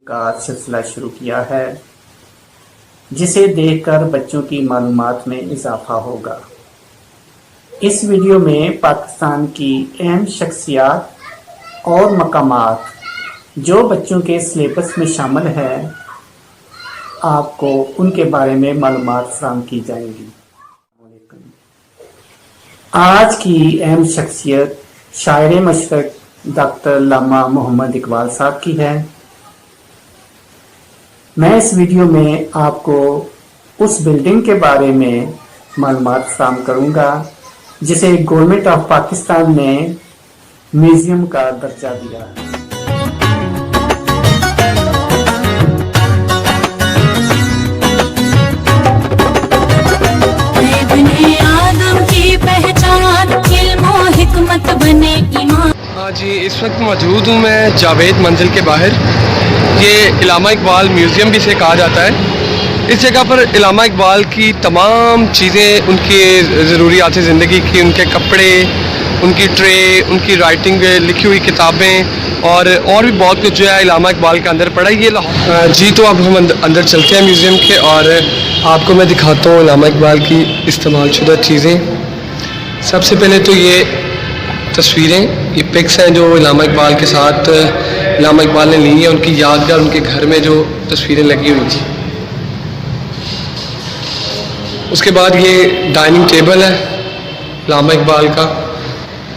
का सिलसिला शुरू किया है, जिसे देखकर बच्चों की मालूमात में इजाफा होगा। इस वीडियो में पाकिस्तान की अहम शख्सियात और मकामात जो बच्चों के सिलेबस में शामिल है, आपको उनके बारे में मालूमात फराहम की जाएंगी। आज की अहम शख्सियत शायर मशरक डॉक्टर अल्लामा मोहम्मद इकबाल साहब की है। मैं इस वीडियो में आपको उस बिल्डिंग के बारे में मालूमात फराहम करूंगा जिसे गवर्नमेंट ऑफ पाकिस्तान ने म्यूजियम का दर्जा दिया है। हाँ जी, इस वक्त मौजूद हूँ मैं जावेद मंजिल के बाहर। ये इलामा इकबाल म्यूज़ियम भी इसे कहा जाता है। इस जगह पर इलामा इकबाल की तमाम चीज़ें, उनकी ज़रूरियात ज़िंदगी की, उनके कपड़े, उनकी ट्रे, उनकी राइटिंग, लिखी हुई किताबें और भी बहुत कुछ जो है इलामा इकबाल के अंदर पड़ा है। ये जी, तो अब हम अंदर चलते हैं म्यूज़ियम के और आपको मैं दिखाता हूँ इलामा इकबाल की इस्तेमाल शुदा चीज़ें। सबसे पहले तो ये तस्वीरें, ये पिक्स हैं जो इलामा इकबाल के साथ इलामा इकबाल ने ली हैं, उनकी यादगार उनके घर में जो तस्वीरें लगी हुई थी। उसके बाद ये डाइनिंग टेबल है इलामा इकबाल का,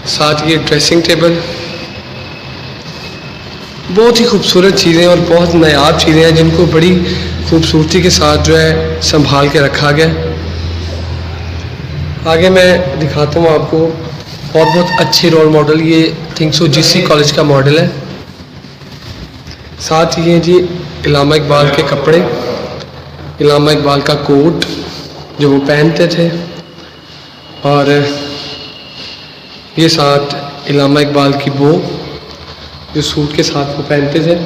साथ ये ड्रेसिंग टेबल। बहुत ही खूबसूरत चीज़ें और बहुत नायाब चीज़ें हैं जिनको बड़ी खूबसूरती के साथ जो है संभाल के रखा गया। आगे मैं दिखाता हूँ आपको बहुत अच्छे रोल मॉडल। ये थिंकसो जीसी कॉलेज का मॉडल है। साथ ही ये जी इलामा इकबाल के कपड़े, इलामा इकबाल का कोट जो वो पहनते थे, और ये साथ इलामा इकबाल की बो जो सूट के साथ वो पहनते थे,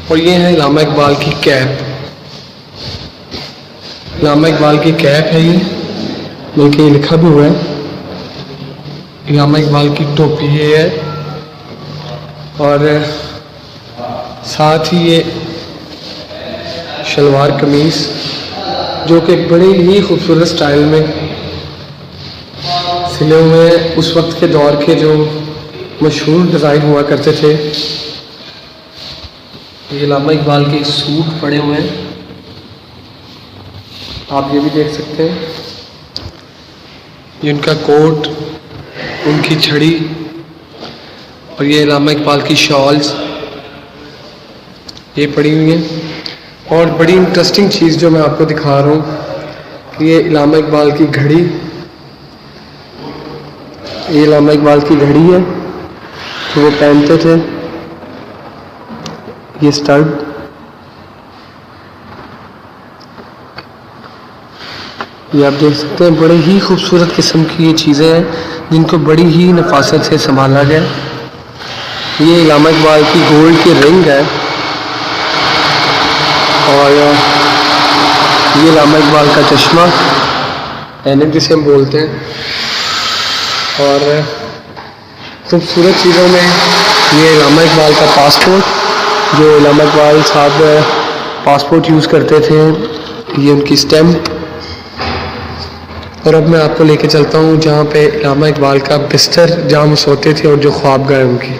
और ये है इलामा इकबाल की कैप। इलामा इकबाल की कैप है ये, बल्कि ये लिखा भी हुआ है इलामा इकबाल की टोपी ये है, और साथ ही ये शलवार कमीज जो कि बड़े ही खूबसूरत स्टाइल में सिले हुए हैं। उस वक्त के दौर के जो मशहूर डिज़ाइन हुआ करते थे। ये इलामा इकबाल के सूट पड़े हुए हैं, आप ये भी देख सकते हैं। ये उनका कोट, उनकी छड़ी, और ये इलामा इकबाल की शॉल्स ये पड़ी हुई हैं। और बड़ी इंटरेस्टिंग चीज़ जो मैं आपको दिखा रहा हूँ कि ये इलामा इकबाल की घड़ी, ये इलामा इकबाल की घड़ी है तो वो पहनते थे। ये स्टड, ये आप देख सकते हैं। बड़े ही खूबसूरत किस्म की ये चीज़ें हैं जिनको बड़ी ही नफासत से संभाला गया। ये इलामा इकबाल की गोल्ड की रिंग है, और ये इलामा इकबाल का चश्मा, ऐनक जिसे हम बोलते हैं। और खूबसूरत चीज़ों में ये इलामा इकबाल का पासपोर्ट जो इलामा इकबाल साहब पासपोर्ट यूज़ करते थे, ये उनकी स्टैम्प। और अब मैं आपको लेके चलता हूँ जहाँ पे इलामा इकबाल का बिस्तर, जहाँ वो सोते थे और जो ख्वाबगाह है उनकी।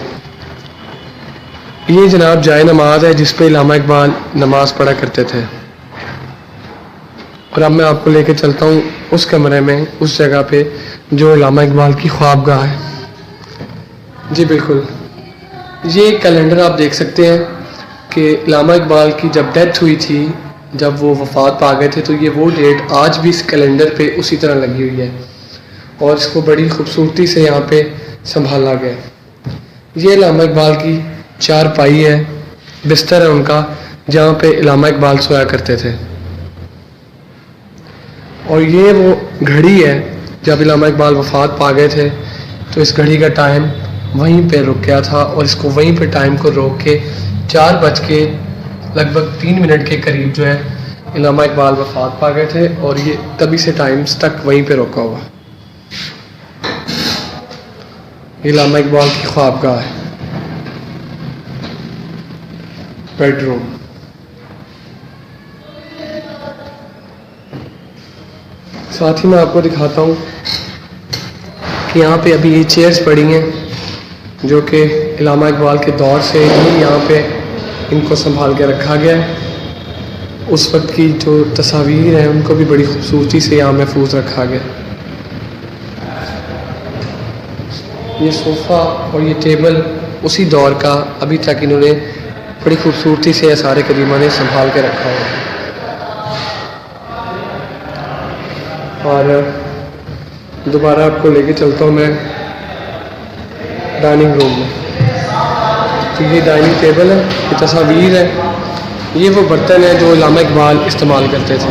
ये जनाब जाए नमाज है जिस पे इलामा इकबाल नमाज पढ़ा करते थे। और अब मैं आपको लेके चलता हूँ उस कमरे में, उस जगह पे जो इलामा इकबाल की ख्वाबगाह है। जी बिल्कुल, ये कैलेंडर आप देख सकते हैं कि इलामा इकबाल की जब डेथ हुई थी, जब वो वफ़ात पा गए थे, तो ये वो डेट आज भी इस कैलेंडर पे उसी तरह लगी हुई है और इसको बड़ी खूबसूरती से यहाँ पे संभाला गया। ये इलामा इकबाल की चारपाई है, बिस्तर है उनका, जहाँ पे इलामा इकबाल सोया करते थे। और ये वो घड़ी है, जब इलामा इकबाल वफ़ात पा गए थे तो इस घड़ी का टाइम वहीं पे रुक गया था, और इसको वहीं पे टाइम को रोक के 4:03 के करीब जो है इलामा इकबाल वफ़ात पा गए थे, और ये तभी से टाइम्स तक वहीं पे रोका हुआ। इलामा इकबाल की ख्वाबगाह है। बेडरूम। साथ ही मैं आपको दिखाता हूँ कि यहाँ पे अभी ये चेयर्स पड़ी हैं जो कि इलामा इकबाल के दौर से ही यहाँ पे इनको संभाल के रखा गया है। उस वक्त की जो तस्वीर हैं उनको भी बड़ी खूबसूरती से यहाँ महफूज रखा गया। ये सोफ़ा और ये टेबल उसी दौर का अभी तक इन्होंने बड़ी खूबसूरती से सारे कदीमा ने संभाल के रखा है। और दोबारा आपको लेके चलता हूँ मैं डाइनिंग रूम में। तो ये डाइनिंग टेबल है, ये तस्वीर है, ये वो बर्तन है जो इलामा इकबाल इस्तेमाल करते थे।